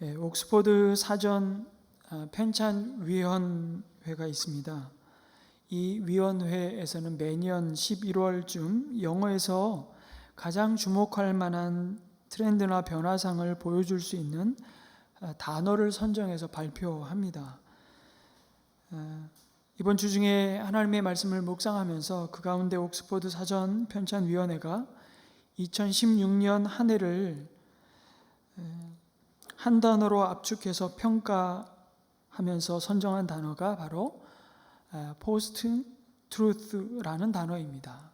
옥스퍼드 사전 편찬위원회가 있습니다. 이 위원회에서는 매년 11월쯤 영어에서 가장 주목할 만한 트렌드나 변화상을 보여줄 수 있는 단어를 선정해서 발표합니다. 이번 주 중에 하나님의 말씀을 묵상하면서 그 가운데 옥스퍼드 사전 편찬위원회가 2016년 한 해를 한 단어로 압축해서 평가하면서 선정한 단어가 바로 포스트 트루스라는 단어입니다.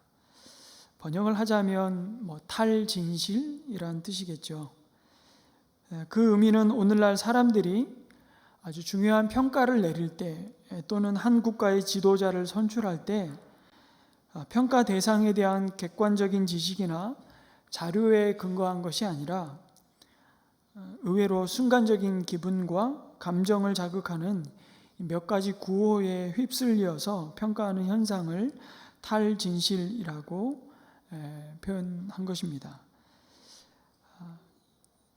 번역을 하자면 탈진실이라는 뜻이겠죠. 그 의미는 오늘날 사람들이 아주 중요한 평가를 내릴 때 또는 한 국가의 지도자를 선출할 때 평가 대상에 대한 객관적인 지식이나 자료에 근거한 것이 아니라 의외로 순간적인 기분과 감정을 자극하는 몇 가지 구호에 휩쓸려서 평가하는 현상을 탈진실이라고 표현한 것입니다.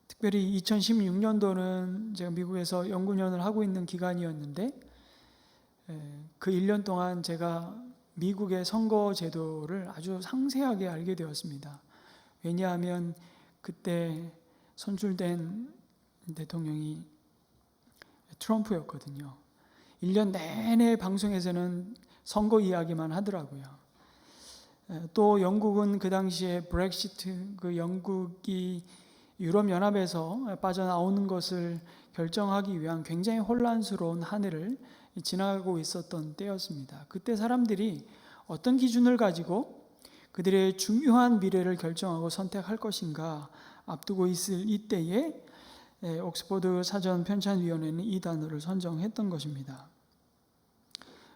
특별히 2016년도는 제가 미국에서 연구년을 하고 있는 기간이었는데 그 1년 동안 제가 미국의 선거 제도를 아주 상세하게 알게 되었습니다. 왜냐하면 그때 선출된 대통령이 트럼프였거든요. 1년 내내 방송에서는 선거 이야기만 하더라고요. 또 영국은 그 당시에 브렉시트, 그 영국이 유럽연합에서 빠져나오는 것을 결정하기 위한 굉장히 혼란스러운 한 해를 지나가고 있었던 때였습니다. 그때 사람들이 어떤 기준을 가지고 그들의 중요한 미래를 결정하고 선택할 것인가 앞두고 있을 이때에 옥스퍼드 사전 편찬위원회는 이 단어를 선정했던 것입니다.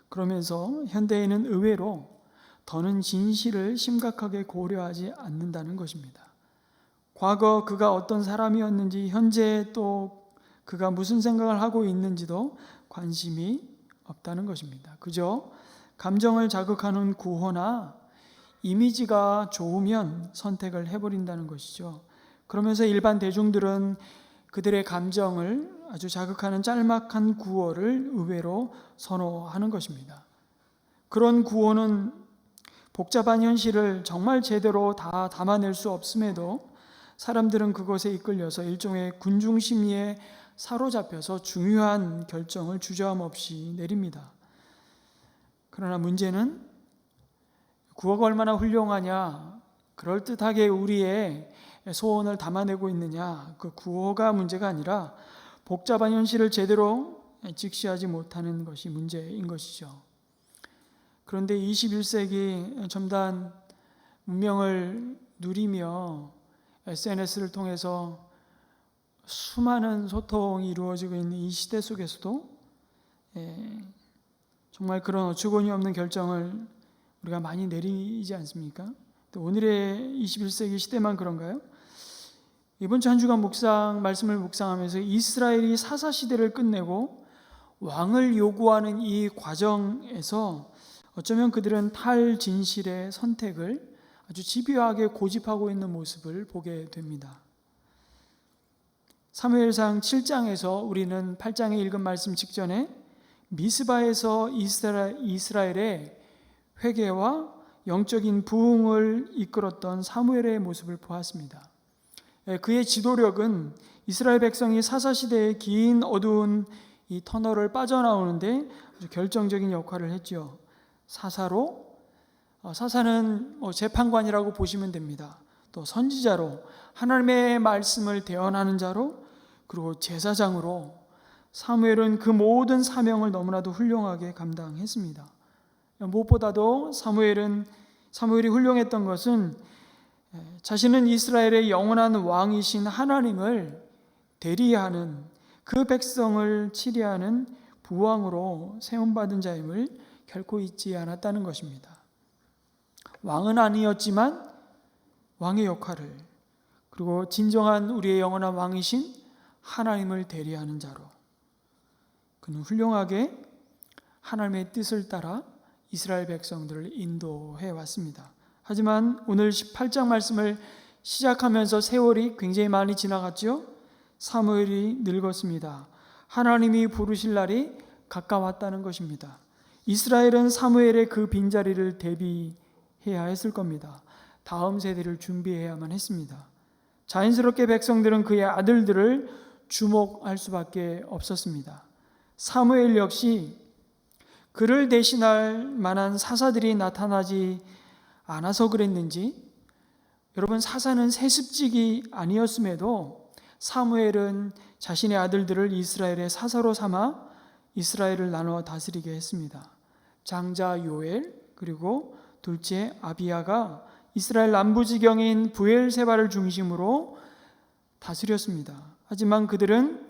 그러면서 현대인은 의외로 더는 진실을 심각하게 고려하지 않는다는 것입니다. 과거 그가 어떤 사람이었는지, 현재 또 그가 무슨 생각을 하고 있는지도 관심이 없다는 것입니다. 그저 감정을 자극하는 구호나 이미지가 좋으면 선택을 해버린다는 것이죠. 그러면서 일반 대중들은 그들의 감정을 아주 자극하는 짤막한 구호를 의외로 선호하는 것입니다. 그런 구호는 복잡한 현실을 정말 제대로 다 담아낼 수 없음에도 사람들은 그것에 이끌려서 일종의 군중 심리에 사로잡혀서 중요한 결정을 주저함 없이 내립니다. 그러나 문제는 구호가 얼마나 훌륭하냐, 그럴듯하게 우리의 소원을 담아내고 있느냐, 그 구호가 문제가 아니라 복잡한 현실을 제대로 직시하지 못하는 것이 문제인 것이죠. 그런데 21세기 첨단 문명을 누리며 SNS를 통해서 수많은 소통이 이루어지고 있는 이 시대 속에서도 정말 그런 어처구니 없는 결정을 우리가 많이 내리지 않습니까? 또 오늘의 21세기 시대만 그런가요? 이번 주 한 주간 말씀을 묵상하면서 이스라엘이 사사시대를 끝내고 왕을 요구하는 이 과정에서 어쩌면 그들은 탈진실의 선택을 아주 집요하게 고집하고 있는 모습을 보게 됩니다. 사무엘상 7장에서 우리는 8장에 읽은 말씀 직전에 미스바에서 이스라엘의 회개와 영적인 부흥을 이끌었던 사무엘의 모습을 보았습니다. 그의 지도력은 이스라엘 백성이 사사시대의 긴 어두운 이 터널을 빠져나오는데 아주 결정적인 역할을 했죠. 사사는 재판관이라고 보시면 됩니다. 또 선지자로, 하나님의 말씀을 대언하는 자로, 그리고 제사장으로 사무엘은 그 모든 사명을 너무나도 훌륭하게 감당했습니다. 무엇보다도 사무엘이 훌륭했던 것은 자신은 이스라엘의 영원한 왕이신 하나님을 대리하는, 그 백성을 치리하는 부왕으로 세움받은 자임을 결코 잊지 않았다는 것입니다. 왕은 아니었지만 왕의 역할을, 그리고 진정한 우리의 영원한 왕이신 하나님을 대리하는 자로 그는 훌륭하게 하나님의 뜻을 따라 이스라엘 백성들을 인도해 왔습니다. 하지만 오늘 18장 말씀을 시작하면서 세월이 굉장히 많이 지나갔죠. 사무엘이 늙었습니다. 하나님이 부르실 날이 가까웠다는 것입니다. 이스라엘은 사무엘의 그 빈자리를 대비해야 했을 겁니다. 다음 세대를 준비해야만 했습니다. 자연스럽게 백성들은 그의 아들들을 주목할 수밖에 없었습니다. 사무엘 역시 그를 대신할 만한 사사들이 나타나지 않아서 그랬는지, 여러분, 사사는 세습직이 아니었음에도 사무엘은 자신의 아들들을 이스라엘의 사사로 삼아 이스라엘을 나눠 다스리게 했습니다. 장자 요엘 그리고 둘째 아비야가 이스라엘 남부지경인 브엘세바를 중심으로 다스렸습니다. 하지만 그들은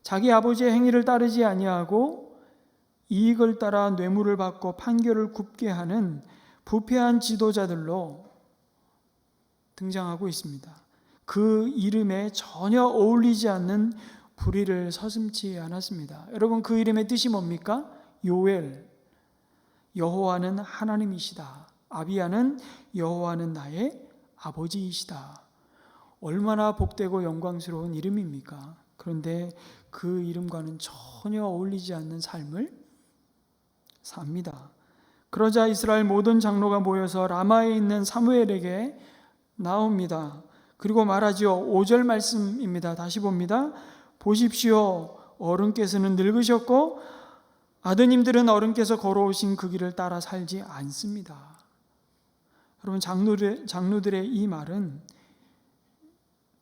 자기 아버지의 행위를 따르지 아니하고 이익을 따라 뇌물을 받고 판결을 굽게 하는 부패한 지도자들로 등장하고 있습니다. 그 이름에 전혀 어울리지 않는 불의를 서슴지 않았습니다. 여러분, 그 이름의 뜻이 뭡니까? 요엘, 여호와는 하나님이시다. 아비야는 여호와는 나의 아버지이시다. 얼마나 복되고 영광스러운 이름입니까? 그런데 그 이름과는 전혀 어울리지 않는 삶을 삽니다. 그러자 이스라엘 모든 장로가 모여서 라마에 있는 사무엘에게 나옵니다. 그리고 말하지요. 5절 말씀입니다. 다시 봅니다. 보십시오. 어른께서는 늙으셨고 아드님들은 어른께서 걸어오신 그 길을 따라 살지 않습니다. 여러분, 장로들의 이 말은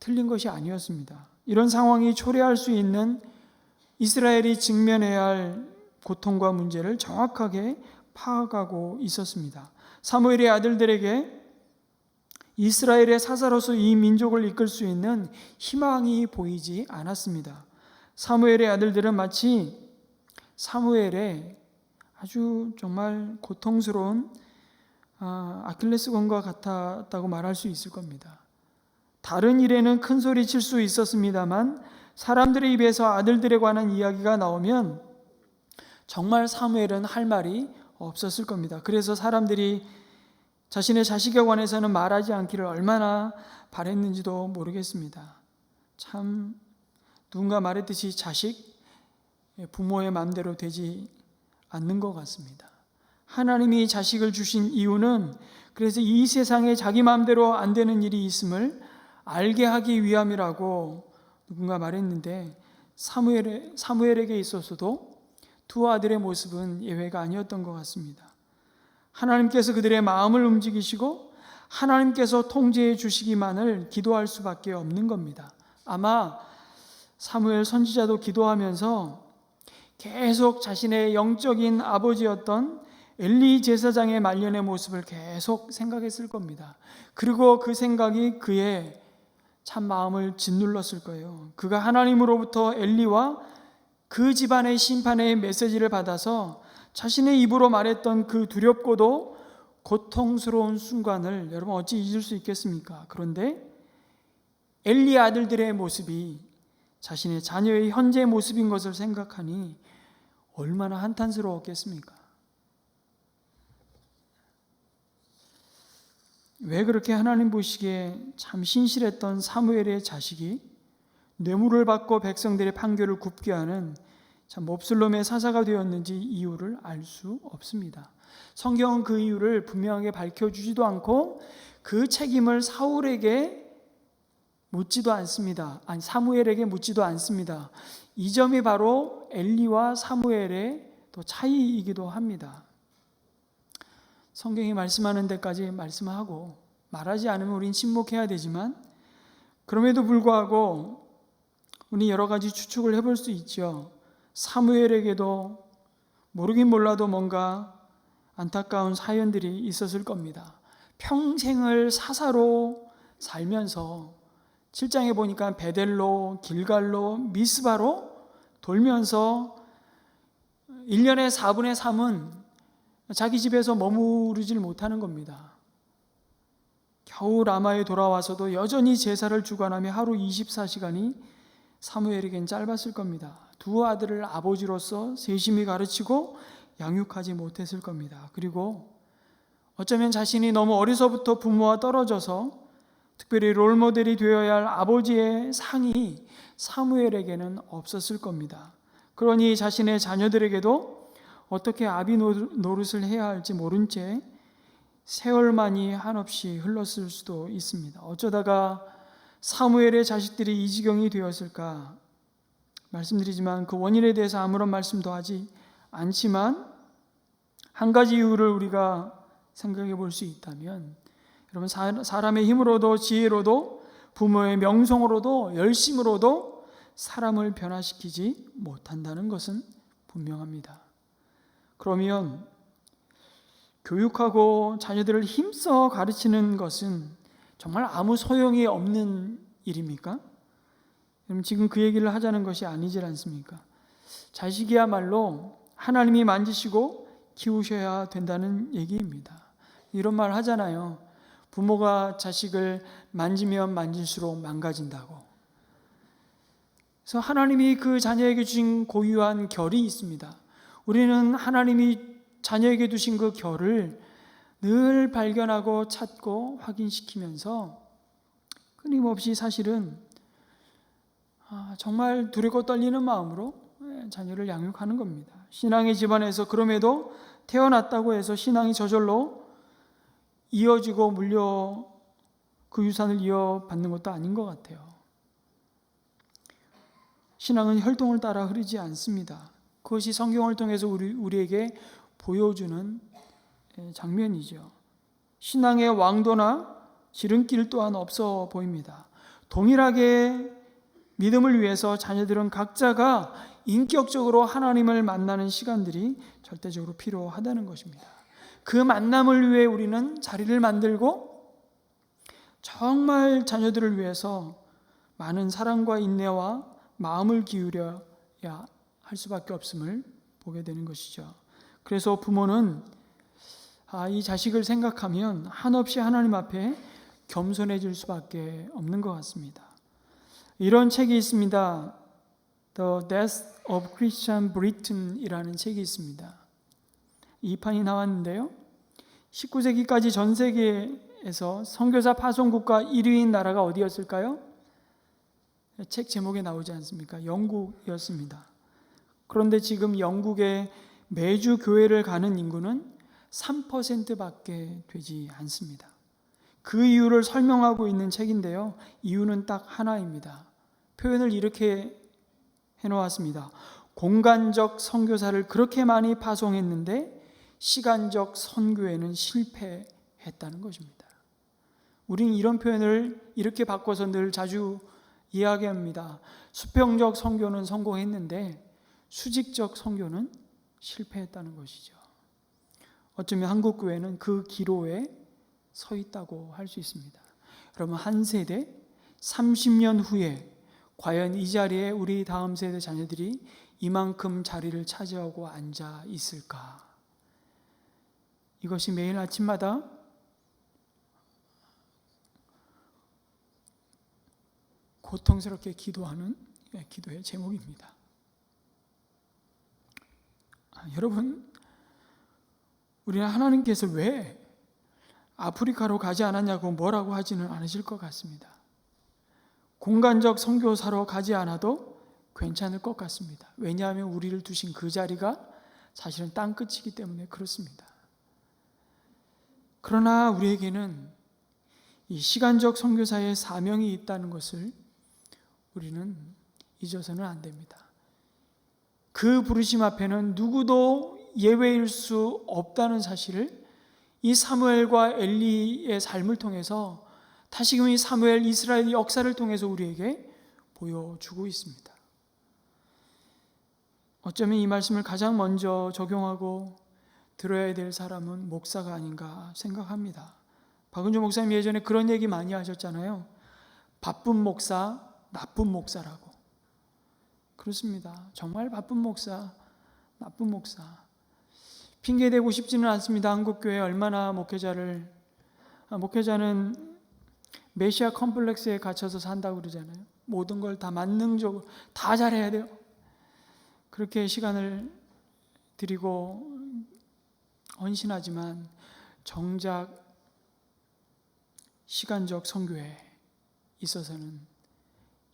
틀린 것이 아니었습니다. 이런 상황이 초래할 수 있는 이스라엘이 직면해야 할 고통과 문제를 정확하게 파악하고 있었습니다. 사무엘의 아들들에게 이스라엘의 사사로서 이 민족을 이끌 수 있는 희망이 보이지 않았습니다. 사무엘의 아들들은 마치 사무엘의 아주 정말 고통스러운 아킬레스건과 같았다고 말할 수 있을 겁니다. 다른 일에는 큰 소리 칠 수 있었습니다만 사람들의 입에서 아들들에 관한 이야기가 나오면 정말 사무엘은 할 말이 없었을 겁니다. 그래서 사람들이 자신의 자식에 관해서는 말하지 않기를 얼마나 바랬는지도 모르겠습니다. 참 누군가 말했듯이 자식, 부모의 마음대로 되지 않는 것 같습니다. 하나님이 자식을 주신 이유는 그래서 이 세상에 자기 마음대로 안 되는 일이 있음을 알게 하기 위함이라고 누군가 말했는데 사무엘에게 있어서도 두 아들의 모습은 예외가 아니었던 것 같습니다. 하나님께서 그들의 마음을 움직이시고 하나님께서 통제해 주시기만을 기도할 수밖에 없는 겁니다. 아마 사무엘 선지자도 기도하면서 계속 자신의 영적인 아버지였던 엘리 제사장의 말년의 모습을 계속 생각했을 겁니다. 그리고 그 생각이 그의 참 마음을 짓눌렀을 거예요. 그가 하나님으로부터 엘리와 그 집안의 심판의 메시지를 받아서 자신의 입으로 말했던 그 두렵고도 고통스러운 순간을 여러분 어찌 잊을 수 있겠습니까? 그런데 엘리 아들들의 모습이 자신의 자녀의 현재 모습인 것을 생각하니 얼마나 한탄스러웠겠습니까? 왜 그렇게 하나님 보시기에 참 신실했던 사무엘의 자식이 뇌물을 받고 백성들의 판결을 굽게 하는 참 몹쓸놈의 사사가 되었는지 이유를 알 수 없습니다. 성경은 그 이유를 분명하게 밝혀주지도 않고 그 책임을 사울에게 묻지도 않습니다. 아니, 사무엘에게 묻지도 않습니다. 이 점이 바로 엘리와 사무엘의 또 차이이기도 합니다. 성경이 말씀하는 데까지 말씀하고 말하지 않으면 우린 침묵해야 되지만 그럼에도 불구하고 우리 여러 가지 추측을 해볼 수 있죠. 사무엘에게도 모르긴 몰라도 뭔가 안타까운 사연들이 있었을 겁니다. 평생을 사사로 살면서 7장에 보니까 베델로, 길갈로, 미스바로 돌면서 1년의 4분의 3은 자기 집에서 머무르질 못하는 겁니다. 겨우 라마에 돌아와서도 여전히 제사를 주관하며 하루 24시간이 사무엘에겐 짧았을 겁니다. 두 아들을 아버지로서 세심히 가르치고 양육하지 못했을 겁니다. 그리고 어쩌면 자신이 너무 어려서부터 부모와 떨어져서 특별히 롤모델이 되어야 할 아버지의 상이 사무엘에게는 없었을 겁니다. 그러니 자신의 자녀들에게도 어떻게 아비 노릇을 해야 할지 모른 채 세월만이 한없이 흘렀을 수도 있습니다. 어쩌다가 사무엘의 자식들이 이 지경이 되었을까? 말씀드리지만 그 원인에 대해서 아무런 말씀도 하지 않지만 한 가지 이유를 우리가 생각해 볼 수 있다면, 여러분, 사람의 힘으로도 지혜로도 부모의 명성으로도 열심으로도 사람을 변화시키지 못한다는 것은 분명합니다. 그러면 교육하고 자녀들을 힘써 가르치는 것은 정말 아무 소용이 없는 일입니까? 지금 그 얘기를 하자는 것이 아니지 않습니까? 자식이야말로 하나님이 만지시고 키우셔야 된다는 얘기입니다. 이런 말 하잖아요. 부모가 자식을 만지면 만질수록 망가진다고. 그래서 하나님이 그 자녀에게 주신 고유한 결이 있습니다. 우리는 하나님이 자녀에게 두신 그 결을 늘 발견하고 찾고 확인시키면서 끊임없이 사실은 정말 두렵고 떨리는 마음으로 자녀를 양육하는 겁니다. 신앙의 집안에서 그럼에도 태어났다고 해서 신앙이 저절로 이어지고 그 유산을 이어받는 것도 아닌 것 같아요. 신앙은 혈통을 따라 흐르지 않습니다. 그것이 성경을 통해서 우리에게 보여주는 장면이죠. 신앙의 왕도나 지름길 또한 없어 보입니다. 동일하게 믿음을 위해서 자녀들은 각자가 인격적으로 하나님을 만나는 시간들이 절대적으로 필요하다는 것입니다. 그 만남을 위해 우리는 자리를 만들고 정말 자녀들을 위해서 많은 사랑과 인내와 마음을 기울여야 할 수밖에 없음을 보게 되는 것이죠. 그래서 부모는 이 자식을 생각하면 한없이 하나님 앞에 겸손해질 수밖에 없는 것 같습니다. 이런 책이 있습니다. The Death of Christian Britain 이라는 책이 있습니다. 2판이 나왔는데요. 19세기까지 전 세계에서 선교사 파송국가 1위인 나라가 어디였을까요? 책 제목에 나오지 않습니까? 영국이었습니다. 그런데 지금 영국에 매주 교회를 가는 인구는 3%밖에 되지 않습니다. 그 이유를 설명하고 있는 책인데요. 이유는 딱 하나입니다. 표현을 이렇게 해놓았습니다. 공간적 선교사를 그렇게 많이 파송했는데 시간적 선교에는 실패했다는 것입니다. 우리는 이런 표현을 이렇게 바꿔서 늘 자주 이야기합니다. 수평적 선교는 성공했는데 수직적 선교는 실패했다는 것이죠. 어쩌면 한국 교회는 그 기로에 서 있다고 할 수 있습니다. 여러분, 한 세대 30년 후에 과연 이 자리에 우리 다음 세대 자녀들이 이만큼 자리를 차지하고 앉아 있을까? 이것이 매일 아침마다 고통스럽게 기도하는 기도의 제목입니다. 여러분, 우리는 하나님께서 왜 아프리카로 가지 않았냐고 뭐라고 하지는 않으실 것 같습니다. 공간적 선교사로 가지 않아도 괜찮을 것 같습니다. 왜냐하면 우리를 두신 그 자리가 사실은 땅끝이기 때문에 그렇습니다. 그러나 우리에게는 이 시간적 선교사의 사명이 있다는 것을 우리는 잊어서는 안 됩니다. 그 부르심 앞에는 누구도 예외일 수 없다는 사실을 이 사무엘과 엘리의 삶을 통해서, 다시금 이 사무엘 이스라엘 역사를 통해서 우리에게 보여주고 있습니다. 어쩌면 이 말씀을 가장 먼저 적용하고 들어야 될 사람은 목사가 아닌가 생각합니다. 박은주 목사님 예전에 그런 얘기 많이 하셨잖아요. 바쁜 목사, 나쁜 목사라고. 그렇습니다. 정말 바쁜 목사, 나쁜 목사. 핑계대고 싶지는 않습니다. 한국교회 얼마나 목회자는 메시아 컴플렉스에 갇혀서 산다고 그러잖아요. 모든 걸 다 만능적으로 다 잘해야 돼요. 그렇게 시간을 드리고 헌신하지만 정작 시간적 선교에 있어서는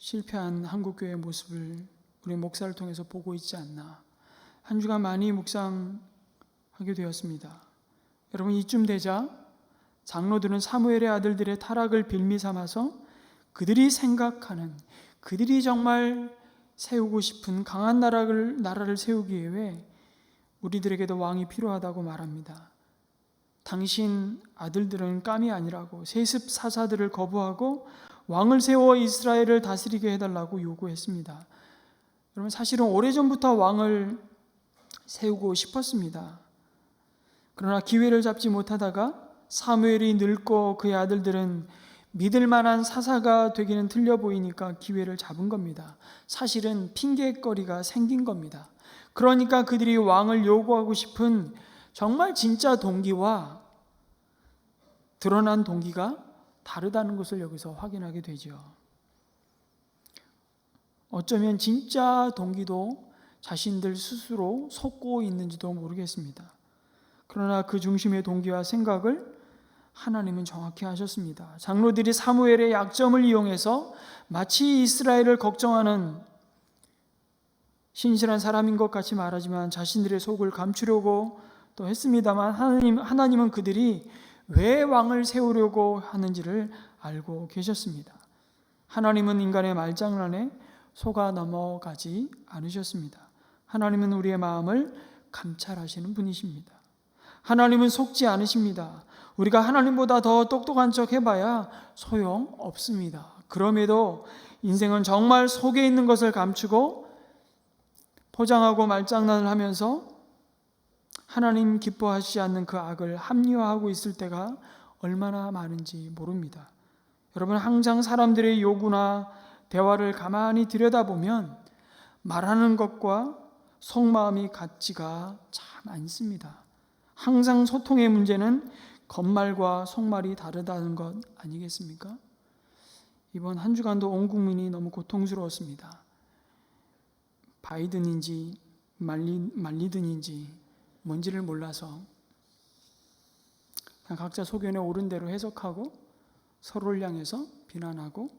실패한 한국교회의 모습을 우리 목사를 통해서 보고 있지 않나, 한 주간 많이 묵상하게 되었습니다. 여러분, 이쯤 되자 장로들은 사무엘의 아들들의 타락을 빌미 삼아서 그들이 생각하는, 그들이 정말 세우고 싶은 강한 나라를 세우기 위해 우리들에게도 왕이 필요하다고 말합니다. 당신 아들들은 깜이 아니라고 세습 사사들을 거부하고 왕을 세워 이스라엘을 다스리게 해달라고 요구했습니다. 여러분, 사실은 오래전부터 왕을 세우고 싶었습니다. 그러나 기회를 잡지 못하다가 사무엘이 늙고 그의 아들들은 믿을 만한 사사가 되기는 틀려 보이니까 기회를 잡은 겁니다. 사실은 핑계거리가 생긴 겁니다. 그러니까 그들이 왕을 요구하고 싶은 정말 진짜 동기와 드러난 동기가 다르다는 것을 여기서 확인하게 되죠. 어쩌면 진짜 동기도 자신들 스스로 속고 있는지도 모르겠습니다. 그러나 그 중심의 동기와 생각을 하나님은 정확히 하셨습니다. 장로들이 사무엘의 약점을 이용해서 마치 이스라엘을 걱정하는 신실한 사람인 것 같이 말하지만 자신들의 속을 감추려고 또 했습니다만, 하나님은 그들이 왜 왕을 세우려고 하는지를 알고 계셨습니다. 하나님은 인간의 말장난에 속아 넘어가지 않으셨습니다. 하나님은 우리의 마음을 감찰하시는 분이십니다. 하나님은 속지 않으십니다. 우리가 하나님보다 더 똑똑한 척 해봐야 소용없습니다. 그럼에도 인생은 정말 속에 있는 것을 감추고 포장하고 말장난을 하면서 하나님 기뻐하시지 않는 그 악을 합리화하고 있을 때가 얼마나 많은지 모릅니다. 여러분, 항상 사람들의 요구나 대화를 가만히 들여다보면 말하는 것과 속마음이 같지가 참 않습니다. 항상 소통의 문제는 겉말과 속말이 다르다는 것 아니겠습니까? 이번 한 주간도 온 국민이 너무 고통스러웠습니다. 바이든인지 말리든인지 뭔지를 몰라서 그냥 각자 소견에 옳은 대로 해석하고 서로를 향해서 비난하고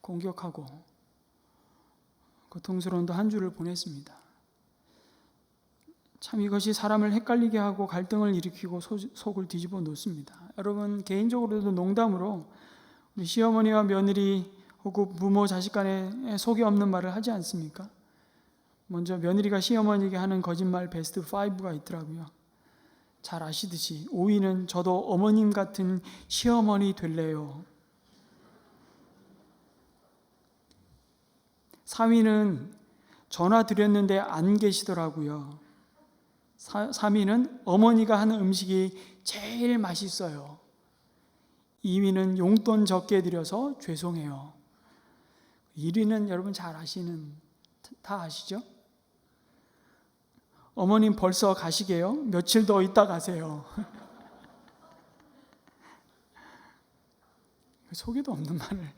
공격하고 고통스러운 한 주를 보냈습니다. 참 이것이 사람을 헷갈리게 하고 갈등을 일으키고 속을 뒤집어 놓습니다. 여러분, 개인적으로도 농담으로 우리 시어머니와 며느리 혹은 부모 자식 간에 속이 없는 말을 하지 않습니까? 먼저 며느리가 시어머니에게 하는 거짓말 베스트 5가 있더라고요. 잘 아시듯이 5위는 저도 어머님 같은 시어머니 될래요. 3위는 전화 드렸는데 안 계시더라고요. 3위는 어머니가 하는 음식이 제일 맛있어요. 2위는 용돈 적게 드려서 죄송해요. 1위는 여러분 잘 다 아시죠? 어머님 벌써 가시게요? 며칠 더 있다 가세요. 속에도 없는 말을.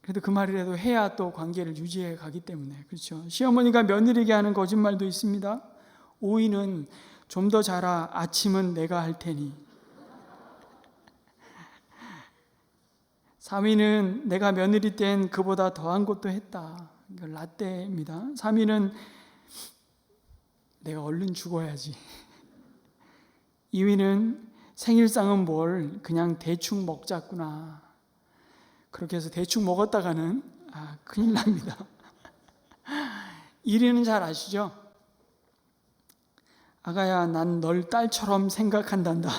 그래도 그 말이라도 해야 또 관계를 유지해 가기 때문에, 그렇죠? 시어머니가 며느리에게 하는 거짓말도 있습니다. 5위는 좀 더 자라, 아침은 내가 할 테니. 3위는 내가 며느리 땐 그보다 더한 것도 했다. 라떼입니다. 3위는 내가 얼른 죽어야지. 2위는 생일상은 뭘 그냥 대충 먹자꾸나. 그렇게 해서 대충 먹었다가는 큰일 납니다. 1위는 잘 아시죠? 아가야, 난 널 딸처럼 생각한단다.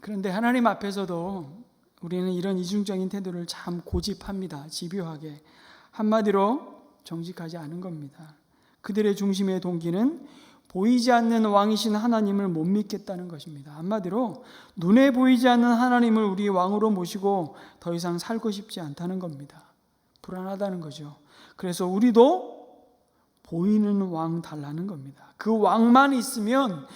그런데 하나님 앞에서도 우리는 이런 이중적인 태도를 참 고집합니다. 집요하게. 한마디로 정직하지 않은 겁니다. 그들의 중심의 동기는 보이지 않는 왕이신 하나님을 못 믿겠다는 것입니다. 한마디로 눈에 보이지 않는 하나님을 우리 왕으로 모시고 더 이상 살고 싶지 않다는 겁니다. 불안하다는 거죠. 그래서 우리도 보이는 왕 달라는 겁니다. 그 왕만 있으면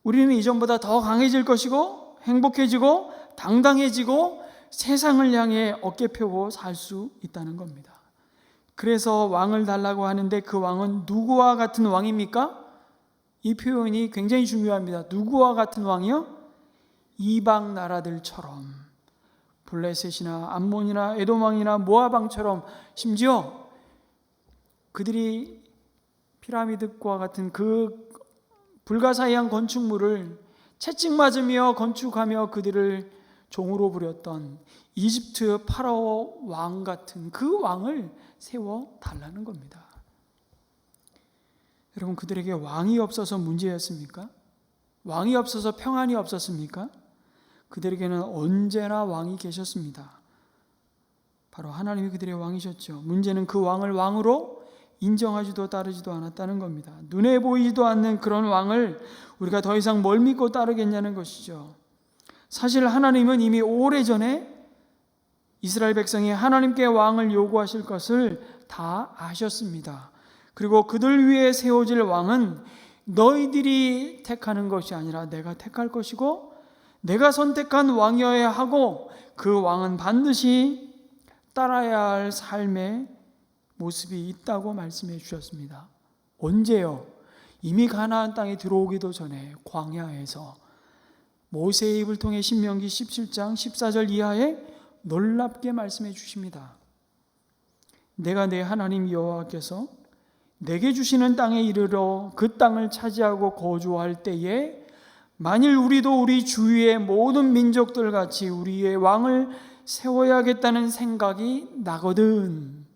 우리는 이전보다 더 강해질 것이고 행복해지고 당당해지고 세상을 향해 어깨 펴고 살 수 있다는 겁니다. 그래서 왕을 달라고 하는데 그 왕은 누구와 같은 왕입니까? 이 표현이 굉장히 중요합니다. 누구와 같은 왕이요? 이방 나라들처럼, 블레셋이나 암몬이나 에돔 왕이나 모압 왕처럼, 심지어 그들이 피라미드과 같은 그 불가사의한 건축물을 채찍맞으며 건축하며 그들을 종으로 부렸던 이집트 파라오 왕 같은 그 왕을 세워 달라는 겁니다. 여러분, 그들에게 왕이 없어서 문제였습니까? 왕이 없어서 평안이 없었습니까? 그들에게는 언제나 왕이 계셨습니다. 바로 하나님이 그들의 왕이셨죠. 문제는 그 왕을 왕으로 인정하지도 따르지도 않았다는 겁니다. 눈에 보이지도 않는 그런 왕을 우리가 더 이상 뭘 믿고 따르겠냐는 것이죠. 사실 하나님은 이미 오래전에 이스라엘 백성이 하나님께 왕을 요구하실 것을 다 아셨습니다. 그리고 그들 위에 세워질 왕은 너희들이 택하는 것이 아니라 내가 택할 것이고 내가 선택한 왕이어야 하고 그 왕은 반드시 따라야 할 삶의 모습이 있다고 말씀해 주셨습니다. 언제요? 이미 가나안 땅에 들어오기도 전에 광야에서 모세의 입을 통해 신명기 17장 14절 이하에 놀랍게 말씀해 주십니다. 내가 내 하나님 여호와께서 내게 주시는 땅에 이르러 그 땅을 차지하고 거주할 때에 만일 우리도 우리 주위의 모든 민족들 같이 우리의 왕을 세워야겠다는 생각이 나거든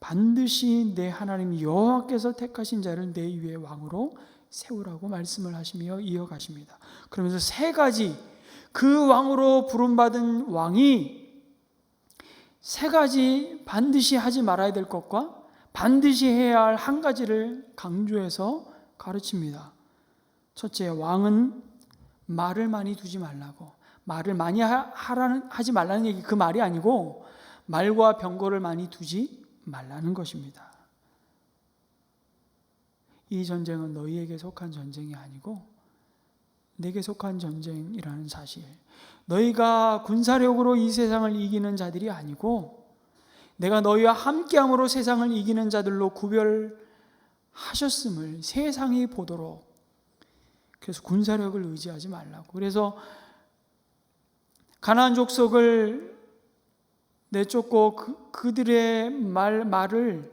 반드시 내 하나님 여호와께서 택하신 자를 내 위에 왕으로 세우라고 말씀을 하시며 이어가십니다. 그러면서 세 가지 그 왕으로 부름받은 왕이 세 가지 반드시 하지 말아야 될 것과 반드시 해야 할 한 가지를 강조해서 가르칩니다. 첫째, 왕은 말을 많이 두지 말라고. 말을 많이 하지 말라는 얘기, 그 말이 아니고 말과 병거를 많이 두지 말라는 것입니다. 이 전쟁은 너희에게 속한 전쟁이 아니고 내게 속한 전쟁이라는 사실. 너희가 군사력으로 이 세상을 이기는 자들이 아니고 내가 너희와 함께함으로 세상을 이기는 자들로 구별하셨음을 세상이 보도록. 그래서 군사력을 의지하지 말라고. 그래서 가나안 족속을 내쫓고 그들의 말을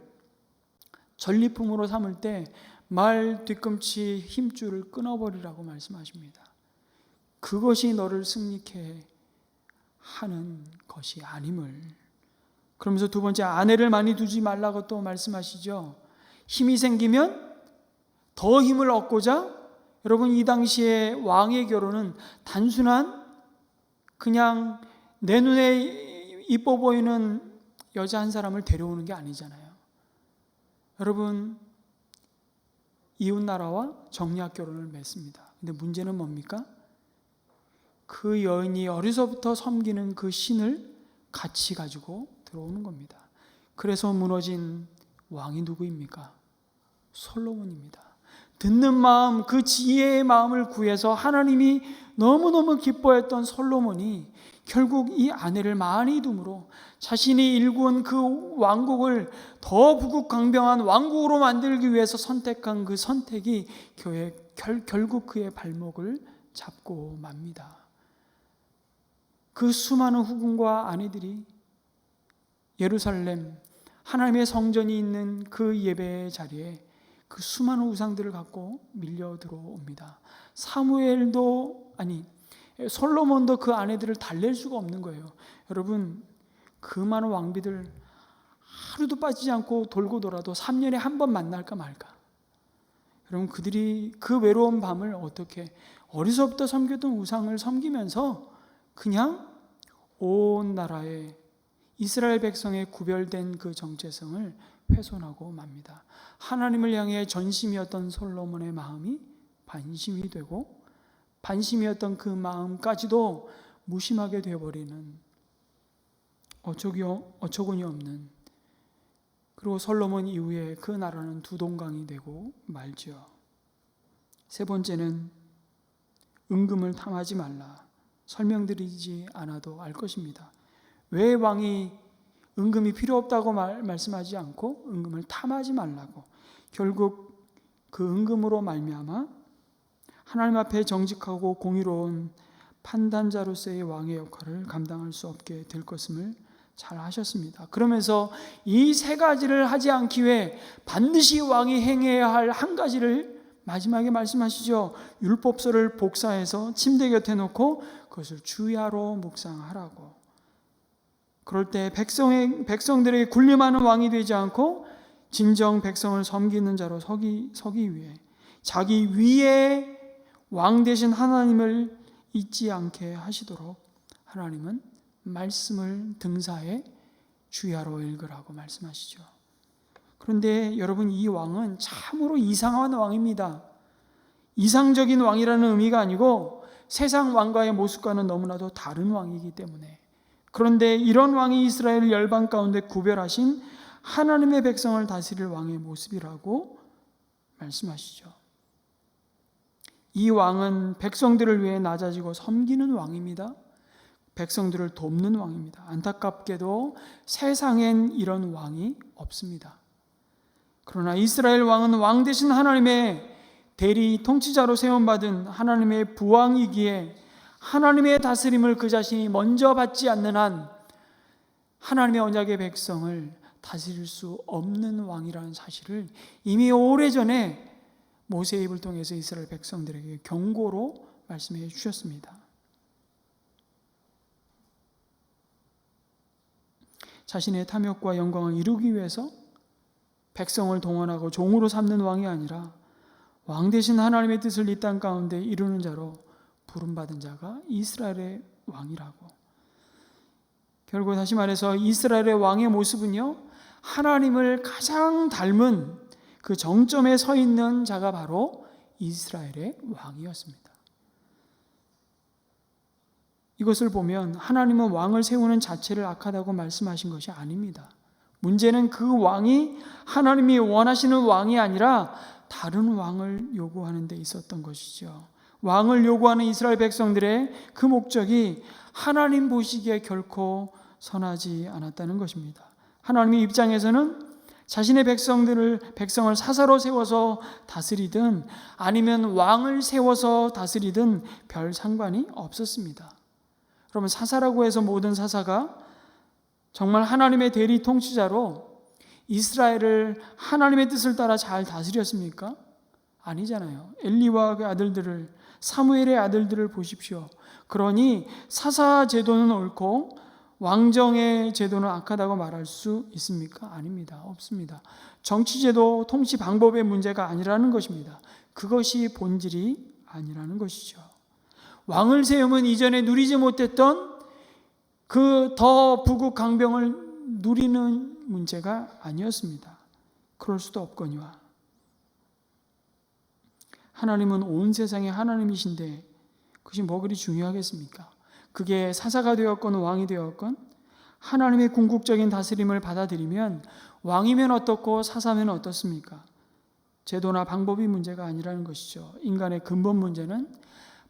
전리품으로 삼을 때 말 뒤꿈치 힘줄을 끊어버리라고 말씀하십니다. 그것이 너를 승리케 하는 것이 아님을. 그러면서 두 번째, 아내를 많이 두지 말라고 또 말씀하시죠. 힘이 생기면 더 힘을 얻고자, 여러분 이 당시에 왕의 결혼은 단순한 그냥 내 눈에 이뻐 보이는 여자 한 사람을 데려오는 게 아니잖아요. 여러분 이웃나라와 정략 결혼을 맺습니다. 근데 문제는 뭡니까? 그 여인이 어려서부터 섬기는 그 신을 같이 가지고 들어오는 겁니다. 그래서 무너진 왕이 누구입니까? 솔로몬입니다. 듣는 마음, 그 지혜의 마음을 구해서 하나님이 너무너무 기뻐했던 솔로몬이 결국 이 아내를 많이 둠으로 자신이 일군 그 왕국을 더 부국강병한 왕국으로 만들기 위해서 선택한 그 선택이 결국 그의 발목을 잡고 맙니다. 그 수많은 후궁과 아내들이 예루살렘 하나님의 성전이 있는 그 예배의 자리에 그 수많은 우상들을 갖고 밀려 들어옵니다. 솔로몬도 그 아내들을 달랠 수가 없는 거예요. 여러분 그 많은 왕비들 하루도 빠지지 않고 돌고 돌아도 3년에 한 번 만날까 말까. 여러분 그들이 그 외로운 밤을 어떻게 어려서부터 섬겼던 우상을 섬기면서 그냥 온 나라에 이스라엘 백성의 구별된 그 정체성을 훼손하고 맙니다. 하나님을 향해 전심이었던 솔로몬의 마음이 반심이 되고 반심이었던 그 마음까지도 무심하게 되어버리는 어처구니 없는, 그리고 솔로몬 이후에 그 나라는 두 동강이 되고 말죠. 세 번째는 은금을 탐하지 말라. 설명드리지 않아도 알 것입니다. 왜 왕이 은금이 필요 없다고 말씀하지 않고 은금을 탐하지 말라고. 결국 그 은금으로 말미암아 하나님 앞에 정직하고 공의로운 판단자로서의 왕의 역할을 감당할 수 없게 될 것임을 잘 아셨습니다. 그러면서 이 세 가지를 하지 않기 위해 반드시 왕이 행해야 할 한 가지를 마지막에 말씀하시죠. 율법서를 복사해서 침대 곁에 놓고 그것을 주야로 묵상하라고. 그럴 때 백성들에게 군림하는 왕이 되지 않고 진정 백성을 섬기는 자로 서기 위해 자기 위에 왕 되신 하나님을 잊지 않게 하시도록 하나님은 말씀을 등사해 주야로 읽으라고 말씀하시죠. 그런데 여러분, 이 왕은 참으로 이상한 왕입니다. 이상적인 왕이라는 의미가 아니고 세상 왕과의 모습과는 너무나도 다른 왕이기 때문에. 그런데 이런 왕이 이스라엘 열방 가운데 구별하신 하나님의 백성을 다스릴 왕의 모습이라고 말씀하시죠. 이 왕은 백성들을 위해 낮아지고 섬기는 왕입니다. 백성들을 돕는 왕입니다. 안타깝게도 세상엔 이런 왕이 없습니다. 그러나 이스라엘 왕은 왕 되신 하나님의 대리 통치자로 세움받은 하나님의 부왕이기에 하나님의 다스림을 그 자신이 먼저 받지 않는 한 하나님의 언약의 백성을 다스릴 수 없는 왕이라는 사실을 이미 오래전에 모세의 입을 통해서 이스라엘 백성들에게 경고로 말씀해 주셨습니다. 자신의 탐욕과 영광을 이루기 위해서 백성을 동원하고 종으로 삼는 왕이 아니라 왕 되신 하나님의 뜻을 이 땅 가운데 이루는 자로 부름받은 자가 이스라엘의 왕이라고. 결국 다시 말해서 이스라엘의 왕의 모습은요, 하나님을 가장 닮은 그 정점에 서 있는 자가 바로 이스라엘의 왕이었습니다. 이것을 보면 하나님은 왕을 세우는 자체를 악하다고 말씀하신 것이 아닙니다. 문제는 그 왕이 하나님이 원하시는 왕이 아니라 다른 왕을 요구하는 데 있었던 것이죠. 왕을 요구하는 이스라엘 백성들의 그 목적이 하나님 보시기에 결코 선하지 않았다는 것입니다. 하나님의 입장에서는 자신의 백성을 사사로 세워서 다스리든 아니면 왕을 세워서 다스리든 별 상관이 없었습니다. 그러면 사사라고 해서 모든 사사가 정말 하나님의 대리 통치자로 이스라엘을 하나님의 뜻을 따라 잘 다스렸습니까? 아니잖아요. 엘리와 그 아들들을, 사무엘의 아들들을 보십시오. 그러니 사사 제도는 옳고 왕정의 제도는 악하다고 말할 수 있습니까? 아닙니다. 없습니다. 정치 제도, 통치 방법의 문제가 아니라는 것입니다. 그것이 본질이 아니라는 것이죠. 왕을 세우면 이전에 누리지 못했던 그 더 부국 강병을 누리는 문제가 아니었습니다. 그럴 수도 없거니와. 하나님은 온 세상의 하나님이신데 그것이 뭐 그리 중요하겠습니까? 그게 사사가 되었건 왕이 되었건 하나님의 궁극적인 다스림을 받아들이면 왕이면 어떻고 사사면 어떻습니까? 제도나 방법이 문제가 아니라는 것이죠. 인간의 근본 문제는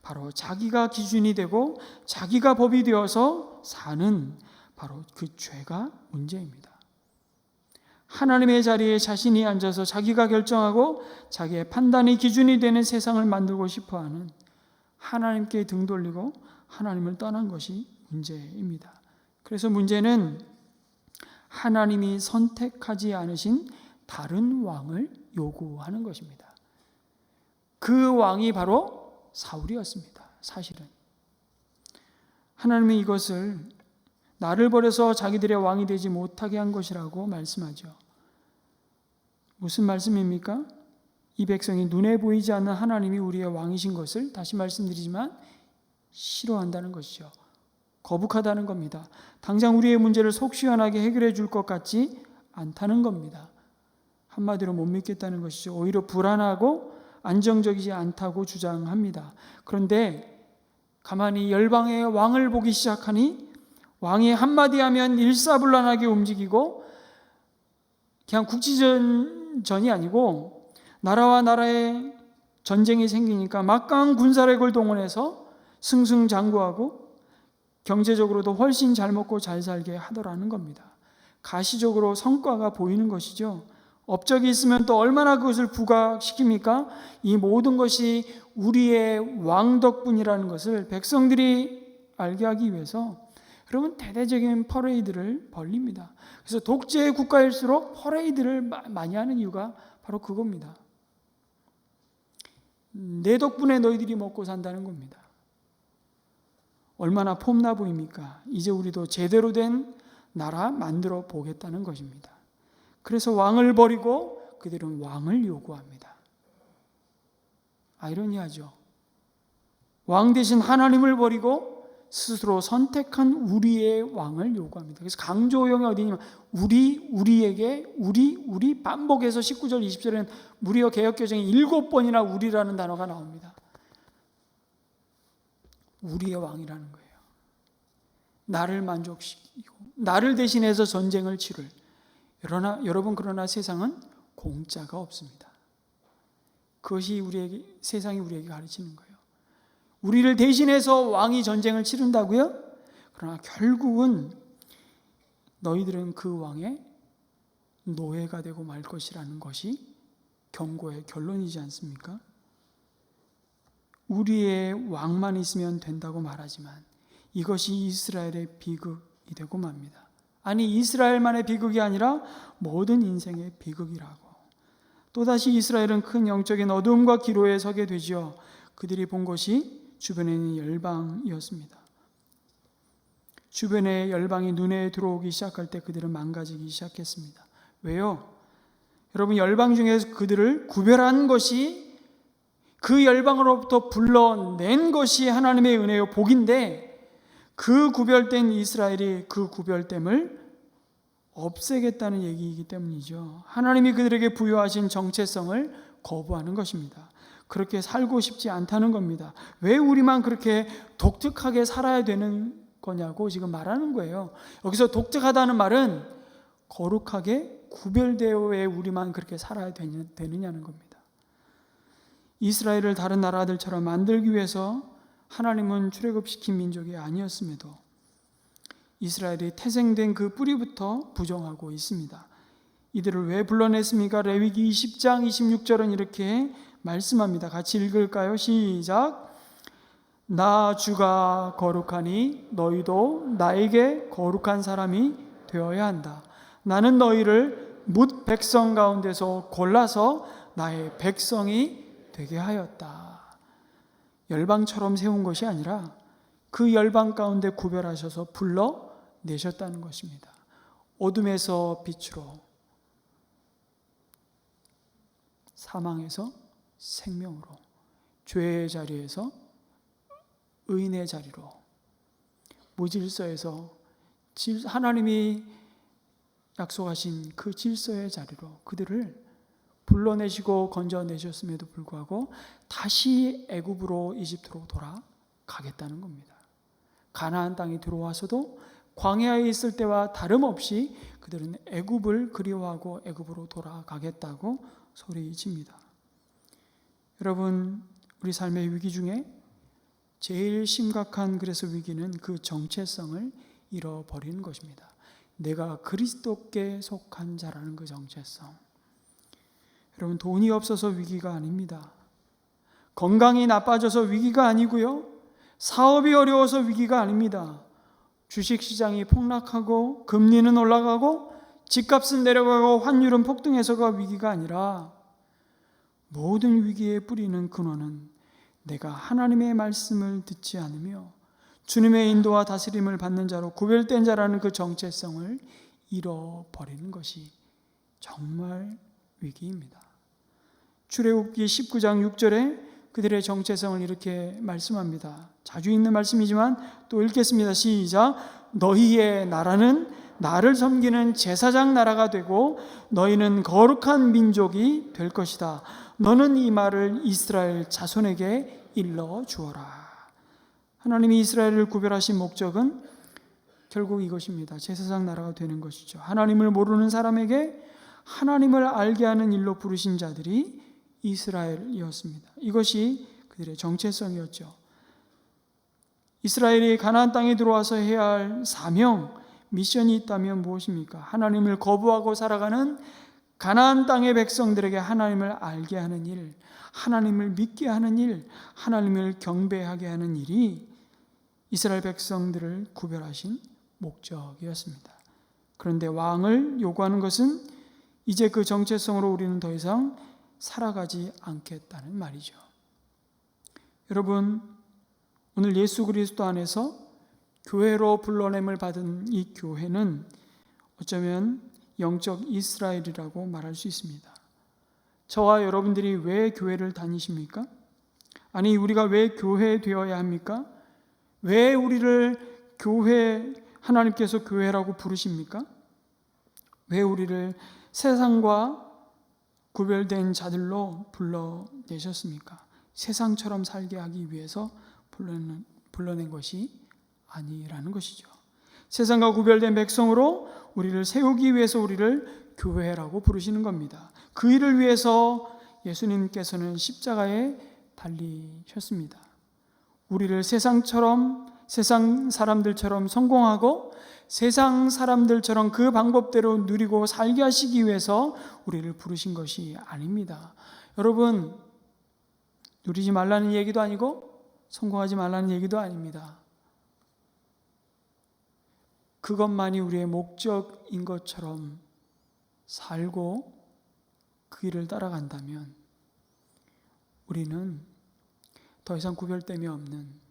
바로 자기가 기준이 되고 자기가 법이 되어서 사는 바로 그 죄가 문제입니다. 하나님의 자리에 자신이 앉아서 자기가 결정하고 자기의 판단이 기준이 되는 세상을 만들고 싶어하는, 하나님께 등 돌리고 하나님을 떠난 것이 문제입니다. 그래서 문제는 하나님이 선택하지 않으신 다른 왕을 요구하는 것입니다. 그 왕이 바로 사울이었습니다. 사실은 하나님은 이것을 나를 버려서 자기들의 왕이 되지 못하게 한 것이라고 말씀하죠. 무슨 말씀입니까? 이 백성이 눈에 보이지 않는 하나님이 우리의 왕이신 것을, 다시 말씀드리지만, 싫어한다는 것이죠. 거북하다는 겁니다. 당장 우리의 문제를 속 시원하게 해결해 줄 것 같지 않다는 겁니다. 한마디로 못 믿겠다는 것이죠. 오히려 불안하고 안정적이지 않다고 주장합니다. 그런데 가만히 열방의 왕을 보기 시작하니 왕이 한마디 하면 일사불란하게 움직이고, 그냥 국지전이 아니고 나라와 나라의 전쟁이 생기니까 막강한 군사력을 동원해서 승승장구하고 경제적으로도 훨씬 잘 먹고 잘 살게 하더라는 겁니다. 가시적으로 성과가 보이는 것이죠. 업적이 있으면 또 얼마나 그것을 부각시킵니까? 이 모든 것이 우리의 왕 덕분이라는 것을 백성들이 알게 하기 위해서 여러분 대대적인 퍼레이드를 벌립니다. 그래서 독재 국가일수록 퍼레이드를 많이 하는 이유가 바로 그겁니다. 내 덕분에 너희들이 먹고 산다는 겁니다. 얼마나 폼나 보입니까? 이제 우리도 제대로 된 나라 만들어 보겠다는 것입니다. 그래서 왕을 버리고 그들은 왕을 요구합니다. 아이러니하죠. 왕 대신 하나님을 버리고 스스로 선택한 우리의 왕을 요구합니다. 그래서 강조형이 어디냐면 우리에게 우리 반복해서 19절 20절에는 무려 개역개정에 7번이나 우리라는 단어가 나옵니다. 우리의 왕이라는 거예요. 나를 만족시키고 나를 대신해서 전쟁을 치를. 그러나 세상은 공짜가 없습니다. 그것이 세상이 우리에게 가르치는 거예요. 우리를 대신해서 왕이 전쟁을 치른다고요? 그러나 결국은 너희들은 그 왕의 노예가 되고 말 것이라는 것이 경고의 결론이지 않습니까? 우리의 왕만 있으면 된다고 말하지만 이것이 이스라엘의 비극이 되고 맙니다. 아니, 이스라엘만의 비극이 아니라 모든 인생의 비극이라고. 또다시 이스라엘은 큰 영적인 어두움과 기로에 서게 되죠. 그들이 본 것이 주변에 있는 열방이었습니다. 주변의 열방이 눈에 들어오기 시작할 때 그들은 망가지기 시작했습니다. 왜요? 여러분, 열방 중에서 그들을 구별한 것이 그 열방으로부터 불러낸 것이 하나님의 은혜요 복인데 그 구별된 이스라엘이 그 구별됨을 없애겠다는 얘기이기 때문이죠. 하나님이 그들에게 부여하신 정체성을 거부하는 것입니다. 그렇게 살고 싶지 않다는 겁니다. 왜 우리만 그렇게 독특하게 살아야 되는 거냐고 지금 말하는 거예요. 여기서 독특하다는 말은 거룩하게 구별되어 왜 우리만 그렇게 살아야 되느냐는 겁니다. 이스라엘을 다른 나라들처럼 만들기 위해서 하나님은 출애굽시킨 민족이 아니었음에도 이스라엘이 태생된 그 뿌리부터 부정하고 있습니다. 이들을 왜 불러냈습니까? 레위기 20장 26절은 이렇게 말씀합니다. 같이 읽을까요? 시작. 나 주가 거룩하니 너희도 나에게 거룩한 사람이 되어야 한다. 나는 너희를 뭇 백성 가운데서 골라서 나의 백성이 되게 하였다. 열방처럼 세운 것이 아니라 그 열방 가운데 구별하셔서 불러내셨다는 것입니다. 어둠에서 빛으로, 사망에서 생명으로, 죄의 자리에서 의인의 자리로, 무질서에서 하나님이 약속하신 그 질서의 자리로 그들을 불러내시고 건져내셨음에도 불구하고 다시 애굽으로, 이집트로 돌아가겠다는 겁니다. 가나안 땅에 들어와서도 광야에 있을 때와 다름없이 그들은 애굽을 그리워하고 애굽으로 돌아가겠다고 소리칩니다. 여러분, 우리 삶의 위기 중에 제일 심각한 그래서 위기는 그 정체성을 잃어버리는 것입니다. 내가 그리스도께 속한 자라는 그 정체성. 여러분, 돈이 없어서 위기가 아닙니다. 건강이 나빠져서 위기가 아니고요. 사업이 어려워서 위기가 아닙니다. 주식시장이 폭락하고 금리는 올라가고 집값은 내려가고 환율은 폭등해서가 위기가 아니라 모든 위기의 뿌리는 근원은 내가 하나님의 말씀을 듣지 않으며 주님의 인도와 다스림을 받는 자로 구별된 자라는 그 정체성을 잃어버리는 것이 정말 위기입니다. 출애굽기 19장 6절에 그들의 정체성을 이렇게 말씀합니다. 자주 읽는 말씀이지만 또 읽겠습니다. 시작. 너희의 나라는 나를 섬기는 제사장 나라가 되고 너희는 거룩한 민족이 될 것이다. 너는 이 말을 이스라엘 자손에게 일러 주어라. 하나님이 이스라엘을 구별하신 목적은 결국 이것입니다. 제사장 나라가 되는 것이죠. 하나님을 모르는 사람에게 하나님을 알게 하는 일로 부르신 자들이 이스라엘이었습니다. 이것이 그들의 정체성이었죠. 이스라엘이 가나안 땅에 들어와서 해야 할 사명, 미션이 있다면 무엇입니까? 하나님을 거부하고 살아가는 가나안 땅의 백성들에게 하나님을 알게 하는 일, 하나님을 믿게 하는 일, 하나님을 경배하게 하는 일이 이스라엘 백성들을 구별하신 목적이었습니다. 그런데 왕을 요구하는 것은 이제 그 정체성으로 우리는 더 이상 살아가지 않겠다는 말이죠. 여러분, 오늘 예수 그리스도 안에서 교회로 불러냄을 받은 이 교회는 어쩌면 영적 이스라엘이라고 말할 수 있습니다. 저와 여러분들이 왜 교회를 다니십니까? 아니, 우리가 왜 교회 되어야 합니까? 왜 우리를 하나님께서 교회라고 부르십니까? 왜 우리를 세상과 구별된 자들로 불러내셨습니까? 세상처럼 살게 하기 위해서 불러낸 것이 아니라는 것이죠. 세상과 구별된 백성으로 우리를 세우기 위해서 우리를 교회라고 부르시는 겁니다. 그 일을 위해서 예수님께서는 십자가에 달리셨습니다. 우리를 세상 사람들처럼 성공하고 세상 사람들처럼 그 방법대로 누리고 살게 하시기 위해서 우리를 부르신 것이 아닙니다. 여러분, 누리지 말라는 얘기도 아니고 성공하지 말라는 얘기도 아닙니다. 그것만이 우리의 목적인 것처럼 살고 그 길을 따라간다면 우리는 더 이상 구별됨이 없는,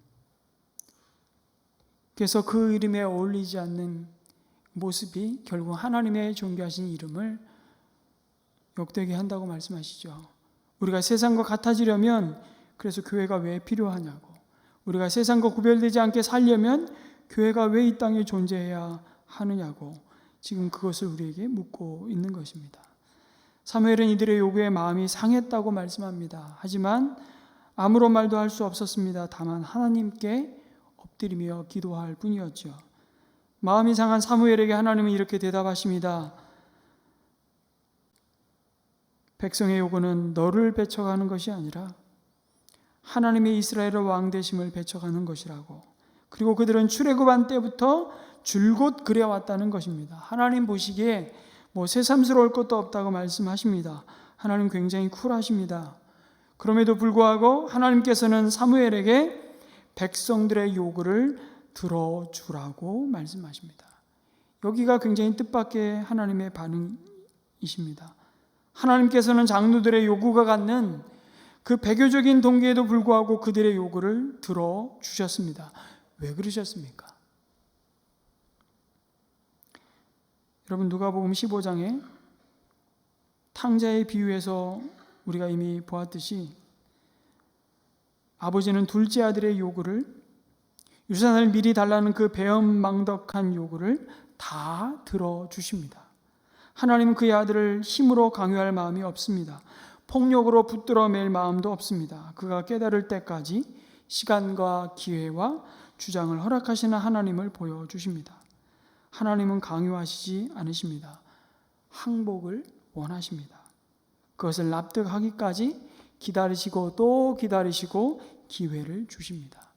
그래서 그 이름에 어울리지 않는 모습이 결국 하나님의 존귀하신 이름을 욕되게 한다고 말씀하시죠. 우리가 세상과 같아지려면 그래서 교회가 왜 필요하냐고, 우리가 세상과 구별되지 않게 살려면 교회가 왜 이 땅에 존재해야 하느냐고 지금 그것을 우리에게 묻고 있는 것입니다. 사무엘은 이들의 요구에 마음이 상했다고 말씀합니다. 하지만 아무런 말도 할 수 없었습니다. 다만 하나님께 엎드리며 기도할 뿐이었죠. 마음이 상한 사무엘에게 하나님은 이렇게 대답하십니다. 백성의 요구는 너를 배척하는 것이 아니라 하나님의 이스라엘의 왕 되심을 배척하는 것이라고. 그리고 그들은 출애굽한 때부터 줄곧 그래왔다는 것입니다. 하나님 보시기에 새삼스러울 것도 없다고 말씀하십니다. 하나님 굉장히 쿨하십니다. 그럼에도 불구하고 하나님께서는 사무엘에게 백성들의 요구를 들어주라고 말씀하십니다. 여기가 굉장히 뜻밖의 하나님의 반응이십니다. 하나님께서는 장로들의 요구가 갖는 그 배교적인 동기에도 불구하고 그들의 요구를 들어주셨습니다. 왜 그러셨습니까? 여러분, 누가복음 15장에 탕자의 비유에서 우리가 이미 보았듯이 아버지는 둘째 아들의 요구를, 유산을 미리 달라는 그 배은망덕한 요구를 다 들어주십니다. 하나님은 그의 아들을 힘으로 강요할 마음이 없습니다. 폭력으로 붙들어 맬 마음도 없습니다. 그가 깨달을 때까지 시간과 기회와 주장을 허락하시는 하나님을 보여주십니다. 하나님은 강요하시지 않으십니다. 항복을 원하십니다. 그것을 납득하기까지 기다리시고 또 기다리시고 기회를 주십니다.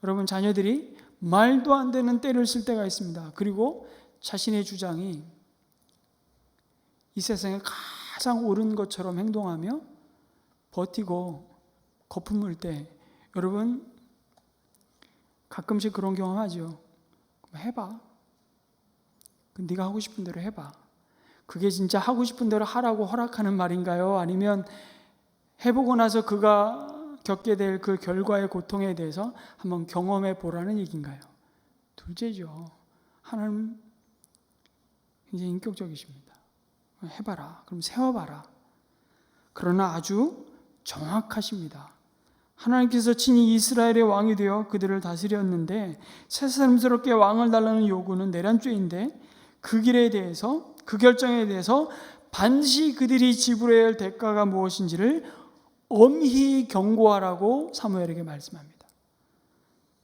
여러분, 자녀들이 말도 안 되는 때를 쓸 때가 있습니다. 그리고 자신의 주장이 이 세상에 가장 옳은 것처럼 행동하며 버티고 거품 물 때, 여러분 가끔씩 그런 경험하죠. 해봐. 네가 하고 싶은 대로 해봐. 그게 진짜 하고 싶은 대로 하라고 허락하는 말인가요? 아니면 해보고 나서 그가 겪게 될 그 결과의 고통에 대해서 한번 경험해 보라는 얘기인가요? 둘째죠. 하나님 굉장히 인격적이십니다. 해봐라. 그럼 세워봐라. 그러나 아주 정확하십니다. 하나님께서 친히 이스라엘의 왕이 되어 그들을 다스렸는데 새삼스럽게 왕을 달라는 요구는 내란죄인데 그 길에 대해서, 그 결정에 대해서 반드시 그들이 지불해야 할 대가가 무엇인지를 엄히 경고하라고 사무엘에게 말씀합니다.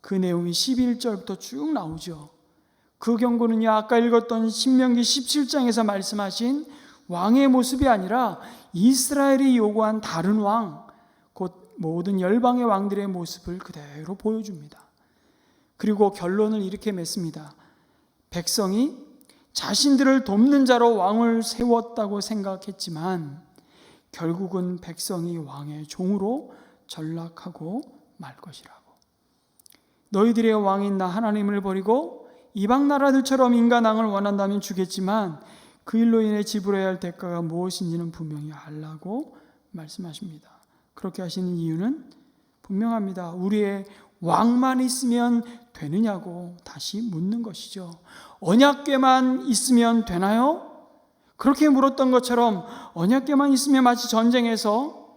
그 내용이 11절부터 쭉 나오죠. 그 경고는요, 아까 읽었던 신명기 17장에서 말씀하신 왕의 모습이 아니라 이스라엘이 요구한 다른 왕, 곧 모든 열방의 왕들의 모습을 그대로 보여줍니다. 그리고 결론을 이렇게 맺습니다. 백성이 자신들을 돕는 자로 왕을 세웠다고 생각했지만 결국은 백성이 왕의 종으로 전락하고 말 것이라고. 너희들의 왕인 나 하나님을 버리고 이방 나라들처럼 인간왕을 원한다면 주겠지만 그 일로 인해 지불해야 할 대가가 무엇인지는 분명히 알라고 말씀하십니다. 그렇게 하시는 이유는 분명합니다. 우리의 왕만 있으면 되느냐고 다시 묻는 것이죠. 언약궤만 있으면 되나요? 그렇게 물었던 것처럼 언약궤만 있으면 마치 전쟁에서